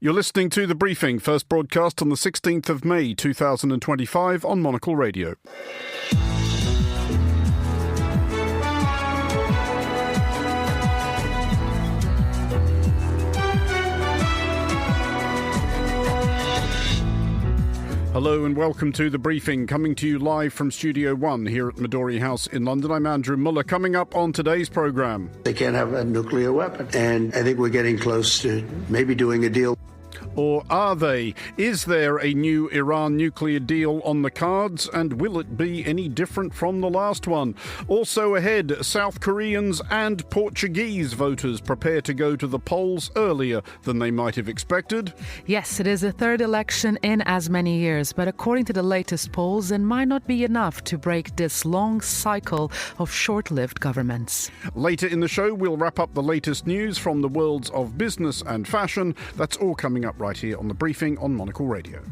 You're listening to The Briefing, first broadcast on the 16th of May 2025 on Monocle Radio. Hello and welcome to The Briefing, coming to you live from Studio 1 here at Midori House in London. I'm Andrew Muller. Coming up on today's programme. They can't have a nuclear weapon, and I think we're getting close to maybe doing a deal. Or are they? Is there a new Iran nuclear deal on the cards, and will it be any different from the last one? Also ahead, South Koreans and Portuguese voters prepare to go to the polls earlier than they might have expected. Yes, it is the third election in as many years, but according to the latest polls, it might not be enough to break this long cycle of short-lived governments. Later in the show, we'll wrap up the latest news from the worlds of business and fashion. That's all coming up right here on The Briefing on Monocle Radio.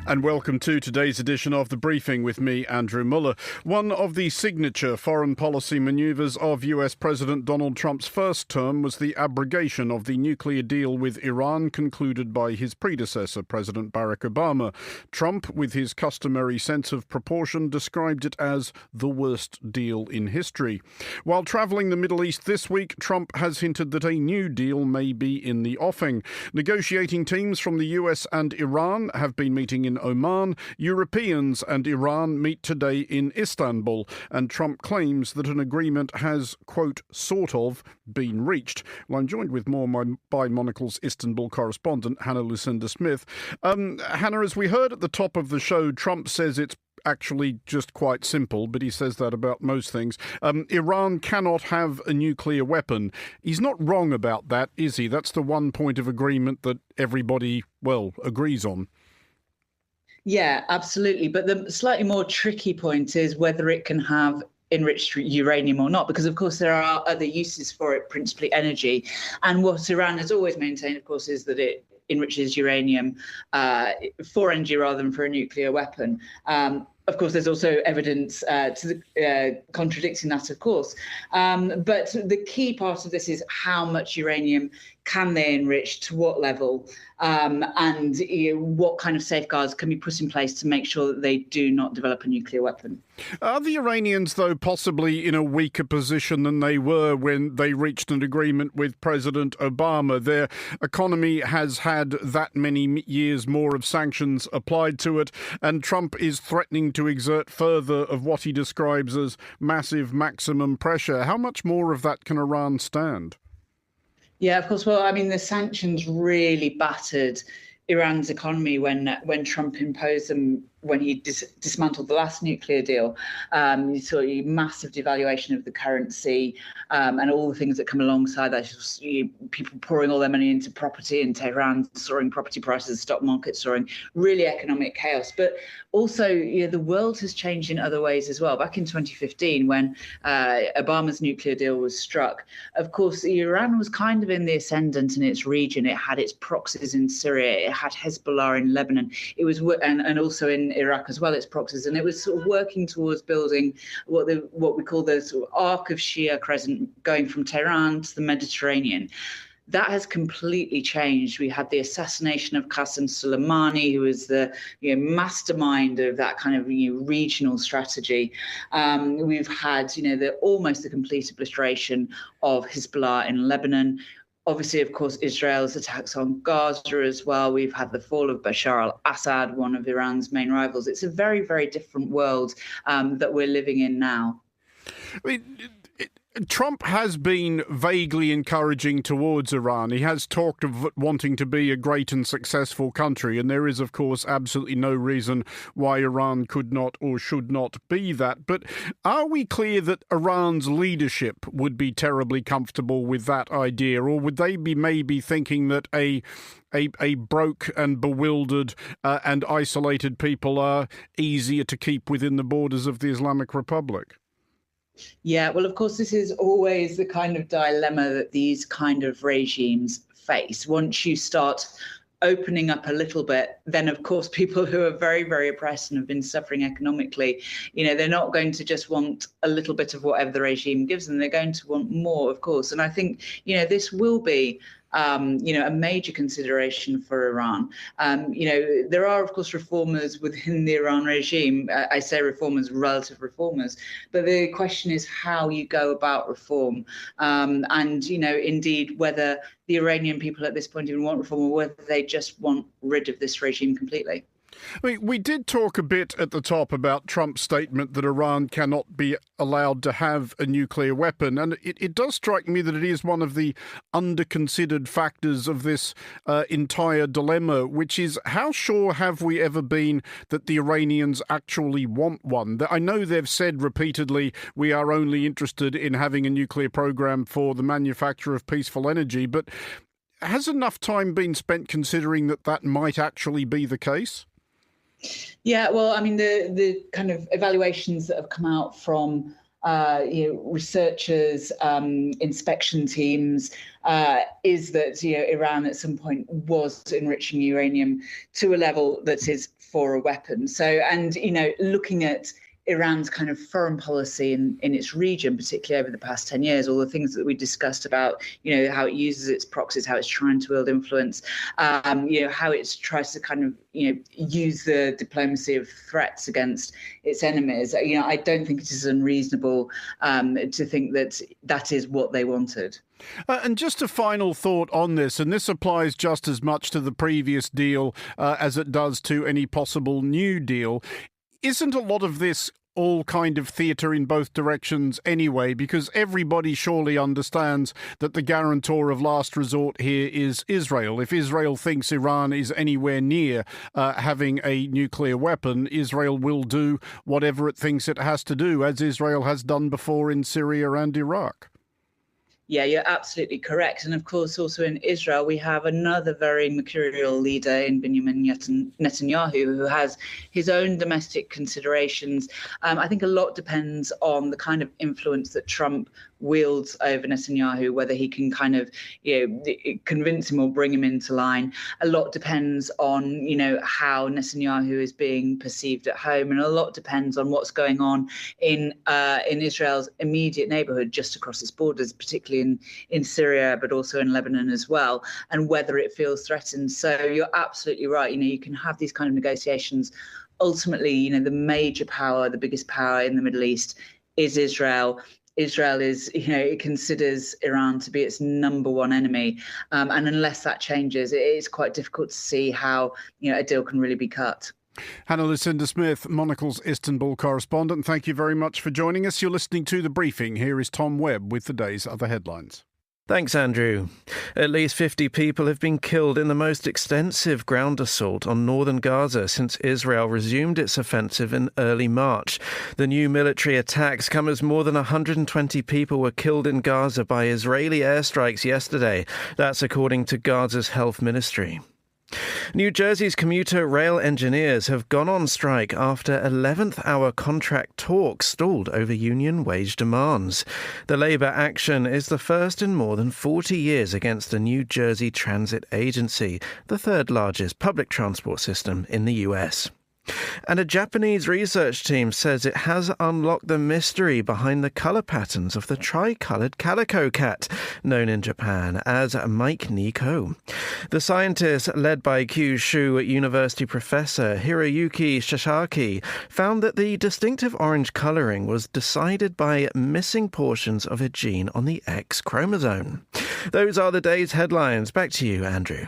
And welcome to today's edition of The Briefing with me, Andrew Muller. One of the signature foreign policy manoeuvres of US President Donald Trump's first term was the abrogation of the nuclear deal with Iran concluded by his predecessor, President Barack Obama. Trump, with his customary sense of proportion, described it as the worst deal in history. While travelling the Middle East this week, Trump has hinted that a new deal may be in the offing. Negotiating teams from the US and Iran have been meeting in Oman. Europeans and Iran meet today in Istanbul, and Trump claims that an agreement has, quote, sort of, been reached. Well, I'm joined with more by Monocle's Istanbul correspondent, Hannah Lucinda Smith. Hannah, as we heard at the top of the show, Trump says it's actually just quite simple, but he says that about most things. Iran cannot have a nuclear weapon. He's not wrong about that, is he? That's the one point of agreement that everybody, well, agrees on. Yeah, absolutely. But the slightly more tricky point is whether it can have enriched uranium or not, because, of course, there are other uses for it, principally energy. And what Iran has always maintained, of course, is that it enriches uranium for energy rather than for a nuclear weapon. Of course, there's also evidence contradicting that, of course. But the key part of this is how much uranium can they enrich, to what level, and what kind of safeguards can be put in place to make sure that they do not develop a nuclear weapon. Are the Iranians, though, possibly in a weaker position than they were when they reached an agreement with President Obama? Their economy has had that many years more of sanctions applied to it, and Trump is threatening to exert further of what he describes as massive maximum pressure. How much more of that can Iran stand? Yeah, of course. Well, I mean, the sanctions really battered Iran's economy when Trump imposed them, when he dismantled the last nuclear deal. You saw a massive devaluation of the currency and all the things that come alongside that. People pouring all their money into property in Tehran, soaring property prices, stock market soaring, really economic chaos. But also, the world has changed in other ways as well. Back in 2015, when Obama's nuclear deal was struck, of course, Iran was kind of in the ascendant in its region. It had its proxies in Syria, it had Hezbollah in Lebanon, it was and also in Iraq as well, its proxies, and it was sort of working towards building what we call the sort of arc of Shia crescent, going from Tehran to the Mediterranean. That has completely changed. We had the assassination of Qasem Soleimani, who was the mastermind of that kind of regional strategy. We've had almost the complete obliteration of Hezbollah in Lebanon. Obviously, of course, Israel's attacks on Gaza as well. We've had the fall of Bashar al-Assad, one of Iran's main rivals. It's a very, very different world that we're living in now. I mean, Trump has been vaguely encouraging towards Iran. He has talked of wanting to be a great and successful country, and there is, of course, absolutely no reason why Iran could not or should not be that. But are we clear that Iran's leadership would be terribly comfortable with that idea, or would they be maybe thinking that a broke and bewildered and isolated people are easier to keep within the borders of the Islamic Republic? Yeah, well, of course, this is always the kind of dilemma that these kind of regimes face. Once you start opening up a little bit, then of course people who are very, very oppressed and have been suffering economically, they're not going to just want a little bit of whatever the regime gives them. They're going to want more, of course. And I think, this will be a major consideration for Iran. There are, of course, reformers within the Iran regime. I say reformers, relative reformers. But the question is how you go about reform. Indeed, whether the Iranian people at this point even want reform or whether they just want rid of this regime completely. I mean, we did talk a bit at the top about Trump's statement that Iran cannot be allowed to have a nuclear weapon. And it does strike me that it is one of the under-considered factors of this entire dilemma, which is how sure have we ever been that the Iranians actually want one? I know they've said repeatedly, we are only interested in having a nuclear program for the manufacture of peaceful energy. But has enough time been spent considering that might actually be the case? Yeah, well, I mean, the kind of evaluations that have come out from researchers, inspection teams, is that Iran at some point was enriching uranium to a level that is for a weapon. So, and looking at Iran's kind of foreign policy in its region, particularly over the past 10 years, all the things that we discussed about, how it uses its proxies, how it's trying to wield influence, how it tries to kind of, use the diplomacy of threats against its enemies. I don't think it is unreasonable to think that is what they wanted. And just a final thought on this, and this applies just as much to the previous deal as it does to any possible new deal. Isn't a lot of this all kind of theatre in both directions anyway? Because everybody surely understands that the guarantor of last resort here is Israel. If Israel thinks Iran is anywhere near having a nuclear weapon, Israel will do whatever it thinks it has to do, as Israel has done before in Syria and Iraq. Yeah, you're absolutely correct. And of course, also in Israel, we have another very mercurial leader in Benjamin Netanyahu, who has his own domestic considerations. I think a lot depends on the kind of influence that Trump wields over Netanyahu, whether he can kind of, convince him or bring him into line. A lot depends on, how Netanyahu is being perceived at home. And a lot depends on what's going on in Israel's immediate neighborhood, just across its borders, particularly in Syria, but also in Lebanon as well, and whether it feels threatened. So you're absolutely right. You can have these kind of negotiations. Ultimately, the major power, the biggest power in the Middle East is Israel. Israel is, it considers Iran to be its number one enemy. And unless that changes, it is quite difficult to see how, a deal can really be cut. Hannah Lucinda Smith, Monocle's Istanbul correspondent, thank you very much for joining us. You're listening to The Briefing. Here is Tom Webb with the day's other headlines. Thanks, Andrew. At least 50 people have been killed in the most extensive ground assault on northern Gaza since Israel resumed its offensive in early March. The new military attacks come as more than 120 people were killed in Gaza by Israeli airstrikes yesterday. That's according to Gaza's health ministry. New Jersey's commuter rail engineers have gone on strike after 11th hour contract talks stalled over union wage demands. The labour action is the first in more than 40 years against the New Jersey Transit Agency, the third largest public transport system in the US. And a Japanese research team says it has unlocked the mystery behind the colour patterns of the tri-coloured calico cat, known in Japan as Mike Nico. The scientists, led by Kyushu University professor Hiroyuki Sasaki, found that the distinctive orange colouring was decided by missing portions of a gene on the X chromosome. Those are the day's headlines. Back to you, Andrew.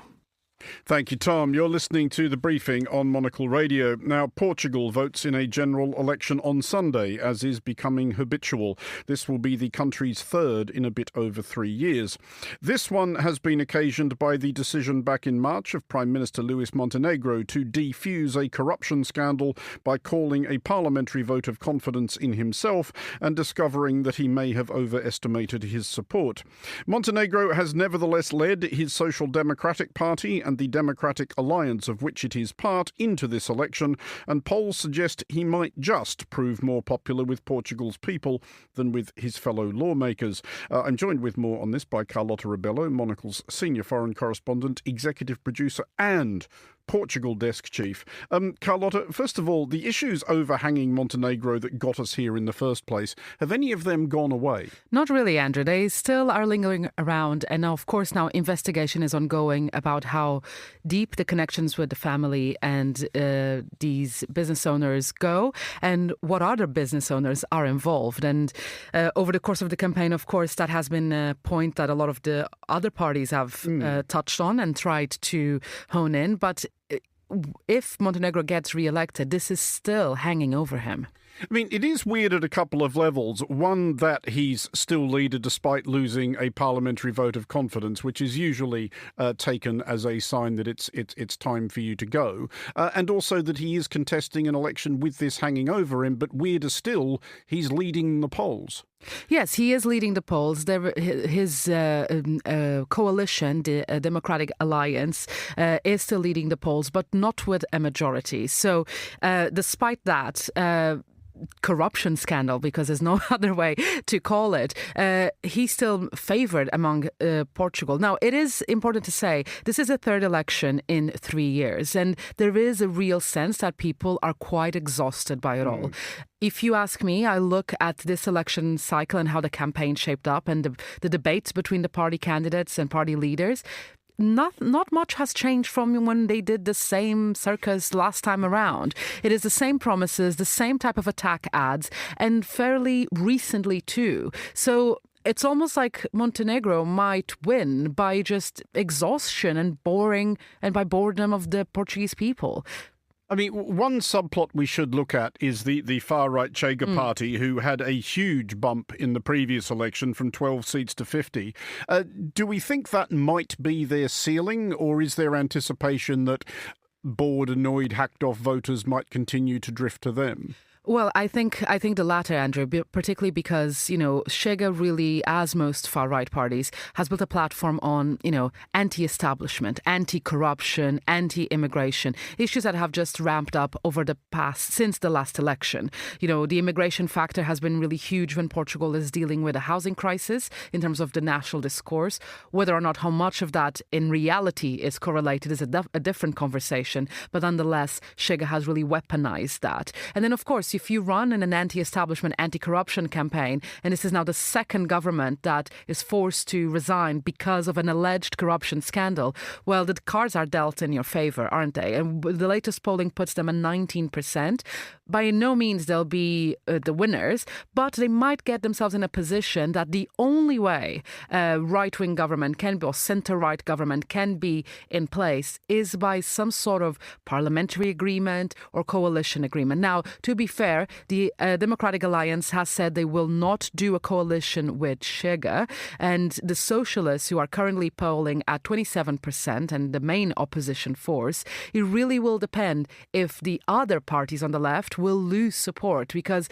Thank you, Tom. You're listening to The Briefing on Monocle Radio. Now, Portugal votes in a general election on Sunday, as is becoming habitual. This will be the country's third in a bit over 3 years. This one has been occasioned by the decision back in March of Prime Minister Luis Montenegro to defuse a corruption scandal by calling a parliamentary vote of confidence in himself and discovering that he may have overestimated his support. Montenegro has nevertheless led his Social Democratic Party and and the Democratic alliance of which it is part into this election, and polls suggest he might just prove more popular with Portugal's people than with his fellow lawmakers. I'm joined with more on this by Carlota Rebelo, Monocle's senior foreign correspondent, executive producer and Portugal desk chief. Carlota, first of all, the issues overhanging Montenegro that got us here in the first place, have any of them gone away? Not really, Andrew. They still are lingering around. And now, of course, investigation is ongoing about how deep the connections with the family and these business owners go and what other business owners are involved. And over the course of the campaign, of course, that has been a point that a lot of the other parties have touched on and tried to hone in. But if Montenegro gets re-elected, this is still hanging over him. I mean, it is weird at a couple of levels. One, that he's still leader despite losing a parliamentary vote of confidence, which is usually taken as a sign that it's time for you to go. And also that he is contesting an election with this hanging over him. But weirder still, he's leading the polls. Yes, he is leading the polls. His coalition, the Democratic Alliance, is still leading the polls, but not with a majority. So despite that, corruption scandal, because there's no other way to call it, he's still favoured among Portugal. Now, it is important to say this is a third election in 3 years, and there is a real sense that people are quite exhausted by it all. If you ask me, I look at this election cycle and how the campaign shaped up and the debates between the party candidates and party leaders. Not much has changed from when they did the same circus last time around. It is the same promises, the same type of attack ads, and fairly recently too. So it's almost like Montenegro might win by just exhaustion and by boredom of the Portuguese people. I mean, one subplot we should look at is the far-right Chega party, who had a huge bump in the previous election from 12 seats to 50. Do we think that might be their ceiling, or is there anticipation that bored, annoyed, hacked-off voters might continue to drift to them? Well, I think the latter, Andrew, particularly because, Chega really, as most far-right parties, has built a platform on, anti-establishment, anti-corruption, anti-immigration, issues that have just ramped up over the past, since the last election. The immigration factor has been really huge when Portugal is dealing with a housing crisis in terms of the national discourse. Whether or not how much of that in reality is correlated is a different conversation. But nonetheless, Chega has really weaponized that. And then, of course, if you run in an anti-establishment, anti-corruption campaign, and this is now the second government that is forced to resign because of an alleged corruption scandal, well, the cards are dealt in your favour, aren't they? And the latest polling puts them at 19%. By no means they'll be the winners, but they might get themselves in a position that the only way right-wing government can be, or centre-right government can be in place, is by some sort of parliamentary agreement or coalition agreement. Now, to be fair, the Democratic Alliance has said they will not do a coalition with Chega, and the Socialists, who are currently polling at 27% and the main opposition force, it really will depend if the other parties on the left will lose support, because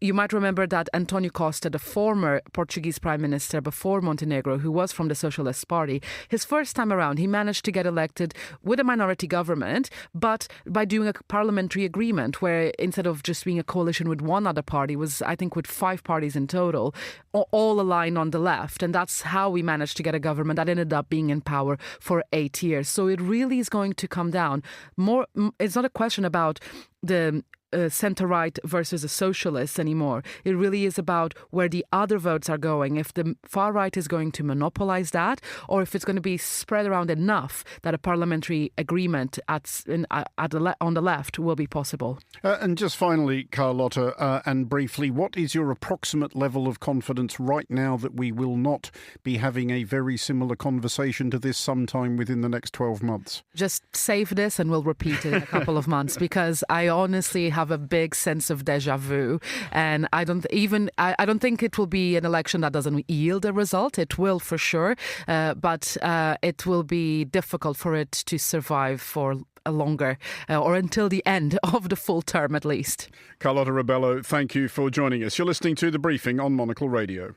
you might remember that António Costa, the former Portuguese Prime Minister before Montenegro, who was from the Socialist Party, his first time around, he managed to get elected with a minority government, but by doing a parliamentary agreement where instead of just being a coalition with one other party, was, I think, with 5 parties in total, all aligned on the left. And that's how we managed to get a government that ended up being in power for 8 years. So it really is going to come down more. It's not a question about the centre-right versus the socialists anymore. It really is about where the other votes are going. If the far-right is going to monopolise that, or if it's going to be spread around enough that a parliamentary agreement on the left will be possible. And just finally, Carlota, and briefly, what is your approximate level of confidence right now that we will not be having a very similar conversation to this sometime within the next 12 months? Just save this and we'll repeat it in a couple of months, because I honestly have a big sense of déjà vu, and I don't think it will be an election that doesn't yield a result. It will for sure, but it will be difficult for it to survive for a longer or until the end of the full term at least. Carlota Rebelo, thank you for joining us. You're listening to The Briefing on Monocle Radio.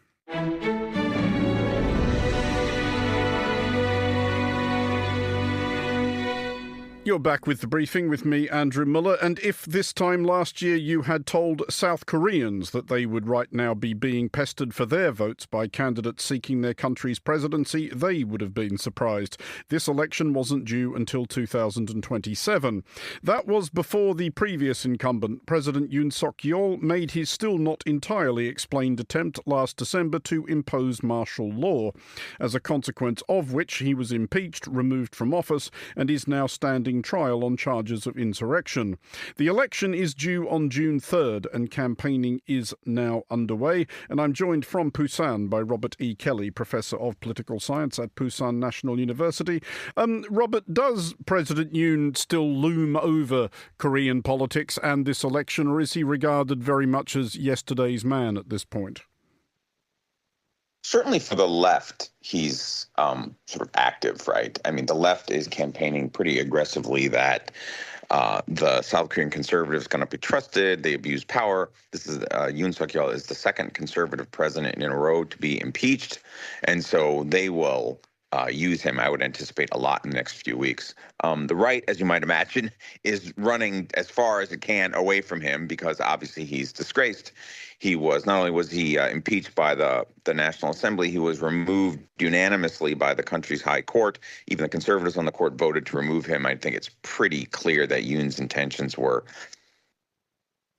You're back with the briefing with me, Andrew Muller. And if this time last year you had told South Koreans that they would right now be being pestered for their votes by candidates seeking their country's presidency, they would have been surprised. This election wasn't due until 2027. That was before the previous incumbent, President Yoon Suk-yeol, made his still not entirely explained attempt last December to impose martial law, as a consequence of which he was impeached, removed from office, and is now standing trial on charges of insurrection. The election is due on June 3rd and campaigning is now underway. And I'm joined from Busan by Robert E. Kelly, Professor of Political Science at Busan National University. Robert, does President Yoon still loom over Korean politics and this election, or is he regarded very much as yesterday's man at this point? Certainly for the left, he's sort of active, right? I mean, the left is campaigning pretty aggressively that the South Korean conservatives cannot be trusted. They abuse power. This is Yoon Suk-yeol is the second conservative president in a row to be impeached. And so they will use him, I would anticipate, a lot in the next few weeks. The right, as you might imagine, is running as far as it can away from him because obviously he's disgraced. He was, not only was he impeached by the National Assembly, he was removed unanimously by the country's high court. Even the conservatives on the court voted to remove him. I think it's pretty clear that Yoon's intentions were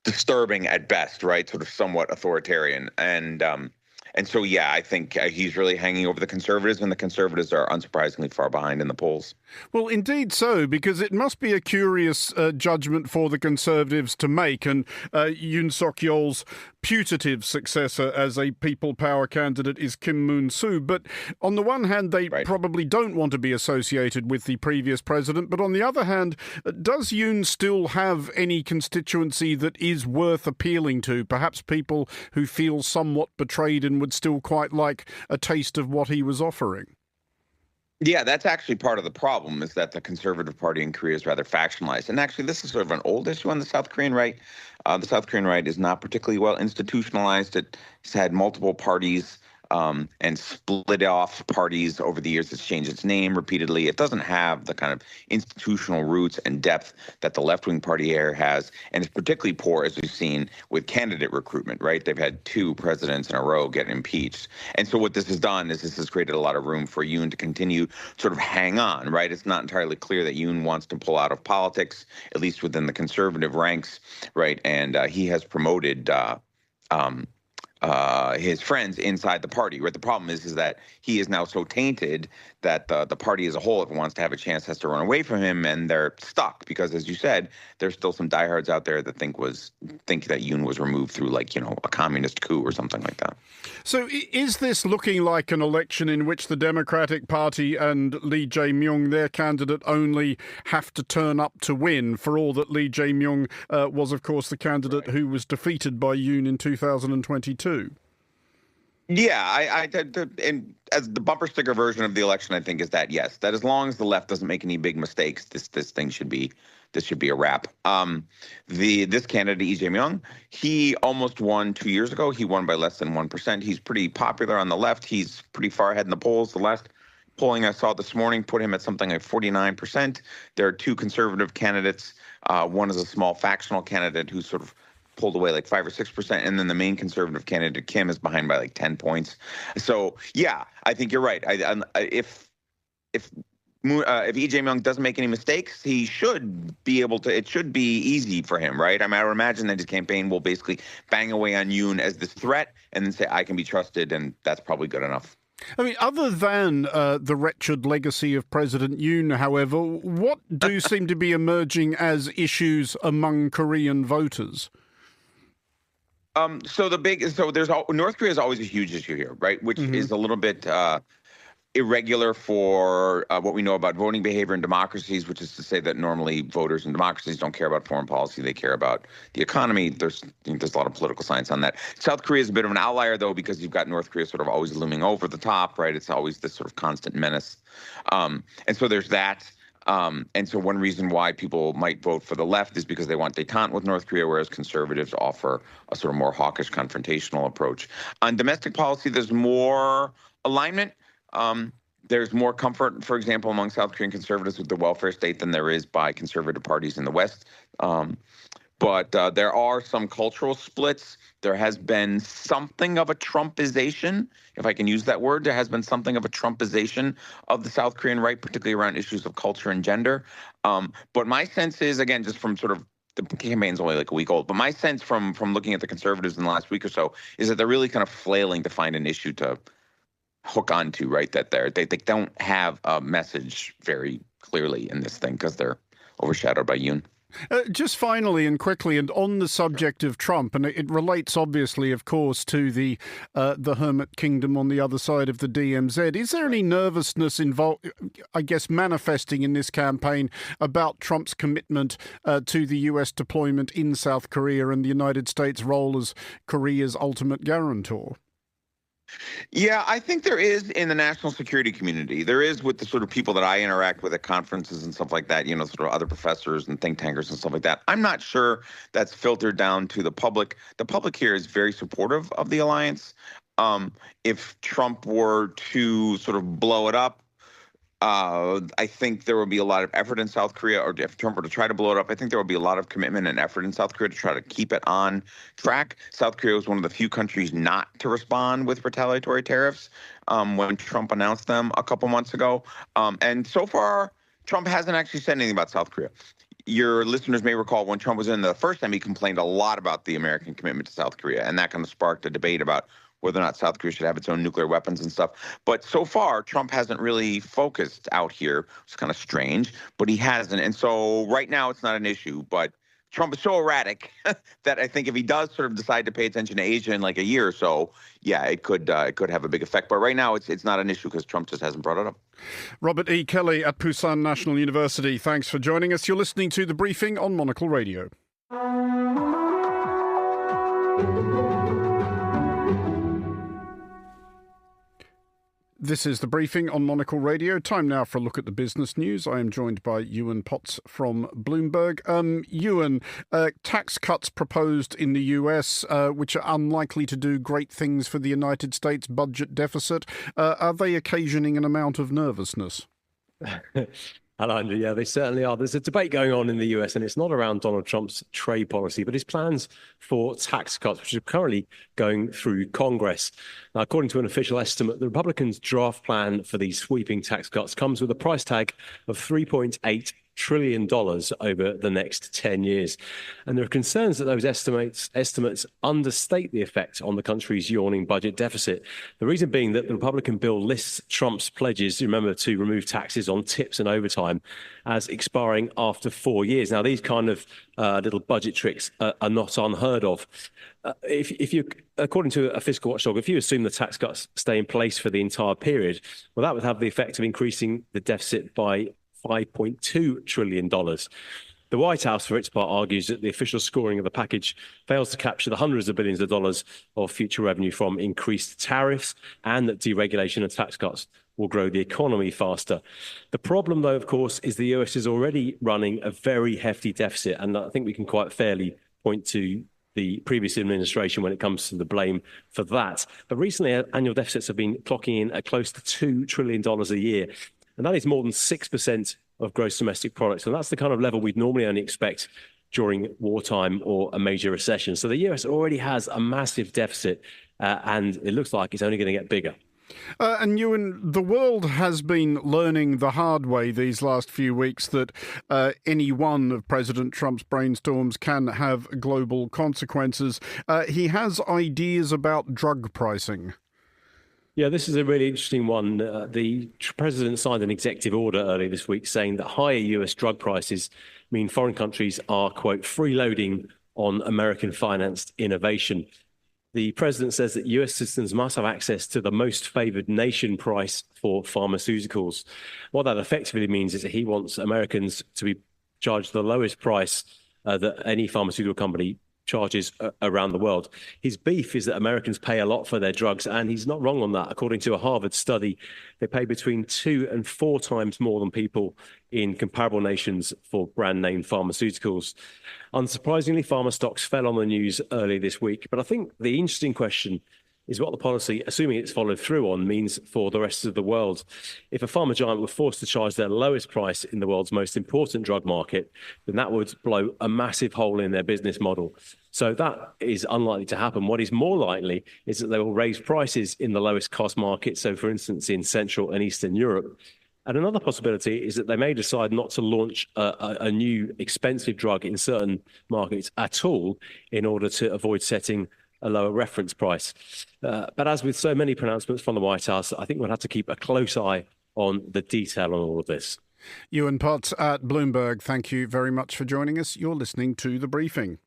disturbing at best, right? Sort of somewhat authoritarian. And so, yeah, I think he's really hanging over the conservatives, and the conservatives are unsurprisingly far behind in the polls. Well, indeed so, because it must be a curious judgment for the conservatives to make. And Yoon Suk-yeol's putative successor as a people power candidate is Kim Moon-soo. But on the one hand, they probably don't want to be associated with the previous president. But on the other hand, does Yoon still have any constituency that is worth appealing to? Perhaps people who feel somewhat betrayed and would still quite like a taste of what he was offering. Yeah, that's actually part of the problem, is that the Conservative Party in Korea is rather factionalized. And actually, this is sort of an old issue on the South Korean right. The South Korean right is not particularly well institutionalized. It's had multiple parties and split off parties over the years. It's changed its name repeatedly. It doesn't have the kind of institutional roots and depth that the left-wing party here has, and it's particularly poor, as we've seen, with candidate recruitment, right? They've had two presidents in a row get impeached. And so what this has done is this has created a lot of room for Yoon to continue sort of hang on, right? It's not entirely clear that Yoon wants to pull out of politics, at least within the conservative ranks, right? And he has promoted his friends inside the party, right? The problem is that he is now so tainted that the party as a whole, if it wants to have a chance, has to run away from him, and they're stuck because, as you said, there's still some diehards out there that think that Yoon was removed through, like, a communist coup or something like that. So is this looking like an election in which the Democratic Party and Lee Jae-myung, their candidate, only have to turn up to win, for all that Lee Jae-myung was, of course, the candidate who was defeated by Yoon in 2022? Yeah, and as the bumper sticker version of the election, I think is that, yes, that as long as the left doesn't make any big mistakes, this thing should be a wrap. This candidate, Lee Jae-myung, he almost won 2 years ago. He won by less than 1%. He's pretty popular on the left. He's pretty far ahead in the polls. The last polling I saw this morning put him at something like 49%. There are two conservative candidates. One is a small factional candidate who's sort of pulled away like 5 or 6%, and then the main conservative candidate, Kim, is behind by like 10 points. So, yeah, I think you're right. If Lee Jae-myung doesn't make any mistakes, he should be able to. It should be easy for him, right? I mean, I would imagine that his campaign will basically bang away on Yoon as this threat, and then say, "I can be trusted," and that's probably good enough. I mean, other than the wretched legacy of President Yoon, however, what do seem to be emerging as issues among Korean voters? North Korea is always a huge issue here, right? Which is a little bit irregular for what we know about voting behavior in democracies, which is to say that normally voters in democracies don't care about foreign policy. They care about the economy. There's a lot of political science on that. South Korea is a bit of an outlier, though, because you've got North Korea sort of always looming over the top, right? It's always this sort of constant menace. And so there's that. And so one reason why people might vote for the left is because they want détente with North Korea, whereas conservatives offer a sort of more hawkish, confrontational approach. On domestic policy, there's more alignment. There's more comfort, for example, among South Korean conservatives with the welfare state than there is by conservative parties in the West. But there are some cultural splits. There has been something of a Trumpization, if I can use that word. There has been something of a Trumpization of the South Korean right, particularly around issues of culture and gender. But my sense is, again, just from sort of the campaign's only like a week old, but my sense from looking at the conservatives in the last week or so is that they're really kind of flailing to find an issue to hook onto, right? That they don't have a message very clearly in this thing because they're overshadowed by Yoon. Just finally and quickly, and on the subject of Trump, and it relates obviously, of course, to the Hermit Kingdom on the other side of the DMZ. Is there any nervousness involved, I guess, manifesting in this campaign about Trump's commitment to the US deployment in South Korea and the United States' role as Korea's ultimate guarantor? Yeah, I think there is in the national security community. There is with the sort of people that I interact with at conferences and stuff like that, sort of other professors and think tankers and stuff like that. I'm not sure that's filtered down to the public. The public here is very supportive of the alliance. If Trump were to sort of blow it up, I think there will be a lot of effort in South Korea, or if Trump were to try to blow it up, I think there will be a lot of commitment and effort in South Korea to try to keep it on track. South Korea was one of the few countries not to respond with retaliatory tariffs when Trump announced them a couple months ago. And so far, Trump hasn't actually said anything about South Korea. Your listeners may recall when Trump was in the first time, he complained a lot about the American commitment to South Korea, and that kind of sparked a debate about whether or not South Korea should have its own nuclear weapons and stuff. But so far, Trump hasn't really focused out here. It's kind of strange, but he hasn't. And so right now, it's not an issue. But Trump is so erratic that I think if he does sort of decide to pay attention to Asia in like a year or so, yeah, it could have a big effect. But right now, it's not an issue because Trump just hasn't brought it up. Robert E. Kelly at Pusan National University, thanks for joining us. You're listening to The Briefing on Monocle Radio. This is The Briefing on Monocle Radio. Time now for a look at the business news. I am joined by Ewan Potts from Bloomberg. Ewan, tax cuts proposed in the US, which are unlikely to do great things for the United States budget deficit. Are they occasioning an amount of nervousness? Hello, Andrew. Yeah, they certainly are. There's a debate going on in the US, and it's not around Donald Trump's trade policy, but his plans for tax cuts, which are currently going through Congress. Now, according to an official estimate, the Republicans' draft plan for these sweeping tax cuts comes with a price tag of $3.8 trillion over the next 10 years. And there are concerns that those estimates understate the effect on the country's yawning budget deficit. The reason being that the Republican bill lists Trump's pledges, remember, to remove taxes on tips and overtime as expiring after 4 years. Now, these kind of little budget tricks are not unheard of. If you, according to a fiscal watchdog, if you assume the tax cuts stay in place for the entire period, well, that would have the effect of increasing the deficit by $5.2 trillion. The White House, for its part, argues that the official scoring of the package fails to capture the hundreds of billions of dollars of future revenue from increased tariffs, and that deregulation and tax cuts will grow the economy faster. The problem, though, of course, is the US is already running a very hefty deficit, and I think we can quite fairly point to the previous administration when it comes to the blame for that. But recently, annual deficits have been clocking in at close to $2 trillion a year. And that is more than 6% of gross domestic product. And that's the kind of level we'd normally only expect during wartime or a major recession. So the US already has a massive deficit, and it looks like it's only going to get bigger. And Ewan, the world has been learning the hard way these last few weeks that any one of President Trump's brainstorms can have global consequences. He has ideas about drug pricing. Yeah, this is a really interesting one. The president signed an executive order earlier this week saying that higher US drug prices mean foreign countries are, quote, freeloading on American-financed innovation. The president says that US citizens must have access to the most favored nation price for pharmaceuticals. What that effectively means is that he wants Americans to be charged the lowest price that any pharmaceutical company charges around the world. His beef is that Americans pay a lot for their drugs, and he's not wrong on that. According to a Harvard study, they pay between 2 and 4 times more than people in comparable nations for brand name pharmaceuticals. Unsurprisingly, pharma stocks fell on the news early this week. But I think the interesting question is what the policy, assuming it's followed through on, means for the rest of the world. If a pharma giant were forced to charge their lowest price in the world's most important drug market, then that would blow a massive hole in their business model. So that is unlikely to happen. What is more likely is that they will raise prices in the lowest cost markets, so for instance in Central and Eastern Europe. And another possibility is that they may decide not to launch a new expensive drug in certain markets at all in order to avoid setting a lower reference price. But as with so many pronouncements from the White House, I think we'll have to keep a close eye on the detail on all of this. Ewan Potts at Bloomberg, thank you very much for joining us. You're listening to The Briefing.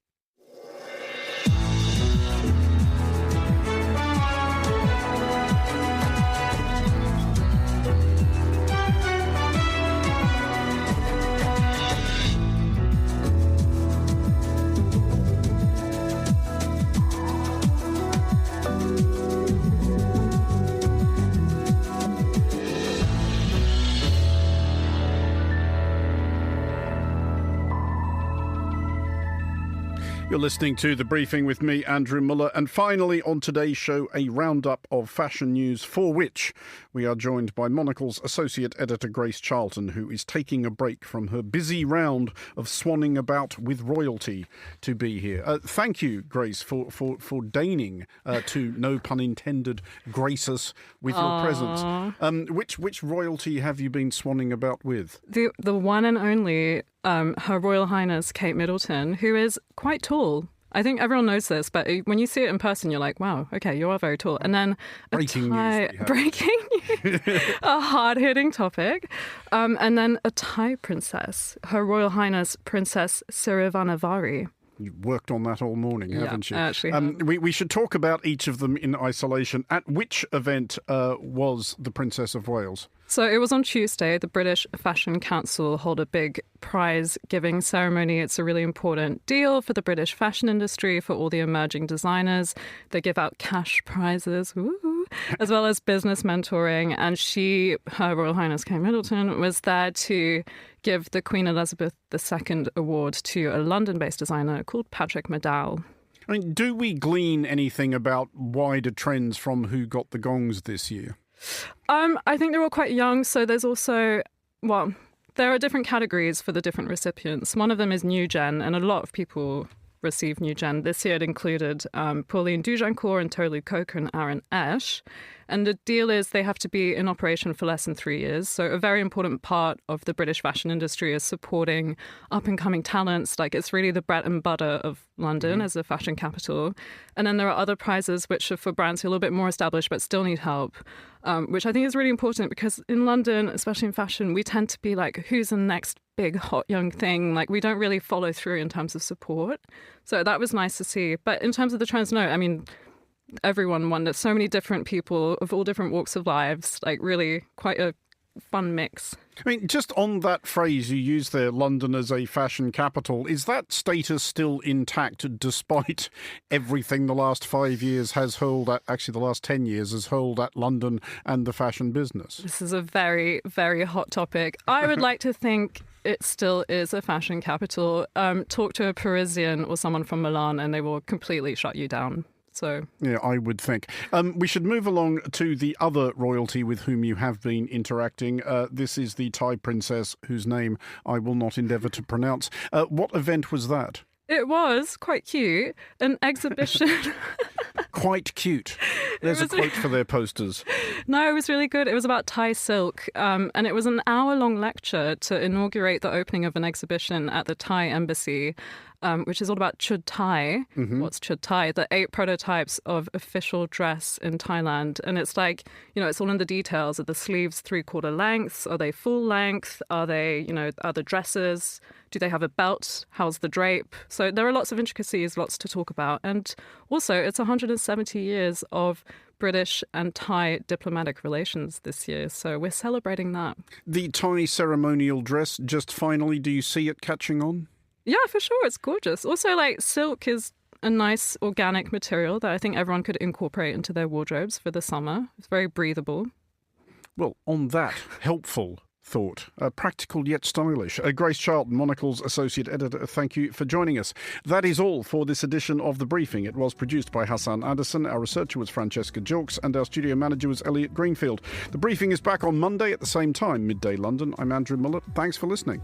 You're listening to The Briefing with me, Andrew Muller. And finally, on today's show, a roundup of fashion news for which we are joined by Monocle's Associate Editor Grace Charlton, who is taking a break from her busy round of swanning about with royalty to be here. Thank you, Grace, for deigning to, no pun intended, grace us with your presence. Which royalty have you been swanning about with? The one and only Her Royal Highness Kate Middleton, who is quite tall. I think everyone knows this, but when you see it in person, you're like, wow, okay, you are very tall. And then breaking news, a hard-hitting topic, and then a Thai princess, Her Royal Highness Princess Sirivanavari. You've worked on that all morning, haven't you? I actually have. We should talk about each of them in isolation. At which event was the Princess of Wales? So it was on Tuesday. The British Fashion Council hold a big prize-giving ceremony. It's a really important deal for the British fashion industry, for all the emerging designers. They give out cash prizes, as well as business mentoring. And Her Royal Highness Kate Middleton, was there to give the Queen Elizabeth II award to a London-based designer called Patrick Medall. I mean, do we glean anything about wider trends from who got the gongs this year? I think they're all quite young, so there's also, there are different categories for the different recipients. One of them is New Gen, and a lot of people receive New Gen. This year it included Pauline Dujancourt and Tolu Coker and Aaron Esch. And the deal is they have to be in operation for less than 3 years. So a very important part of the British fashion industry is supporting up-and-coming talents. Like, it's really the bread and butter of London as a fashion capital. And then there are other prizes which are for brands who are a little bit more established but still need help, which I think is really important because in London, especially in fashion, we tend to be like, who's the next big hot young thing? Like, we don't really follow through in terms of support. So that was nice to see. But in terms of the trends, no, I mean, everyone won. There's so many different people of all different walks of lives, like really quite a fun mix. I mean, just on that phrase you used there, London as a fashion capital, is that status still intact despite everything the last 5 years has hurled at, actually the last 10 years has hurled at London and the fashion business? This is a very, very hot topic. I would like to think it still is a fashion capital. Talk to a Parisian or someone from Milan and they will completely shut you down. So yeah, I would think. We should move along to the other royalty with whom you have been interacting. This is the Thai princess, whose name I will not endeavour to pronounce. What event was that? It was quite cute. An exhibition. Quite cute. There's a quote for their posters. No, it was really good. It was about Thai silk. And it was an hour-long lecture to inaugurate the opening of an exhibition at the Thai embassy, which is all about Chud Thai. What's Chud Thai? The 8 prototypes of official dress in Thailand. And it's like, it's all in the details. Are the sleeves 3/4 lengths? Are they full length? Are they, are the dresses? Do they have a belt? How's the drape? So there are lots of intricacies, lots to talk about. And also, it's 170 years of British and Thai diplomatic relations this year. So we're celebrating that. The Thai ceremonial dress, just finally, do you see it catching on? Yeah, for sure. It's gorgeous. Also, like, silk is a nice organic material that I think everyone could incorporate into their wardrobes for the summer. It's very breathable. Well, on that helpful thought. Practical yet stylish. Grace Charlton, Monocle's Associate Editor, thank you for joining us. That is all for this edition of The Briefing. It was produced by Hassan Anderson, our researcher was Francesca Jilks, and our studio manager was Elliot Greenfield. The Briefing is back on Monday at the same time, midday London. I'm Andrew Muller. Thanks for listening.